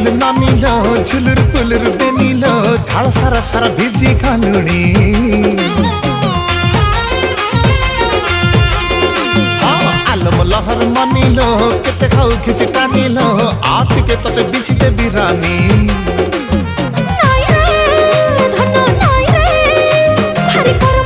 full नानील झुलुर फुलुर बेनील झाड़ सारा सारा भिजी खालुणी आलम लहर मानिल केते खाऊ खिची टानिल आटिके तते बिछिते बिरानी नाई रे धन नाई रे भारी कर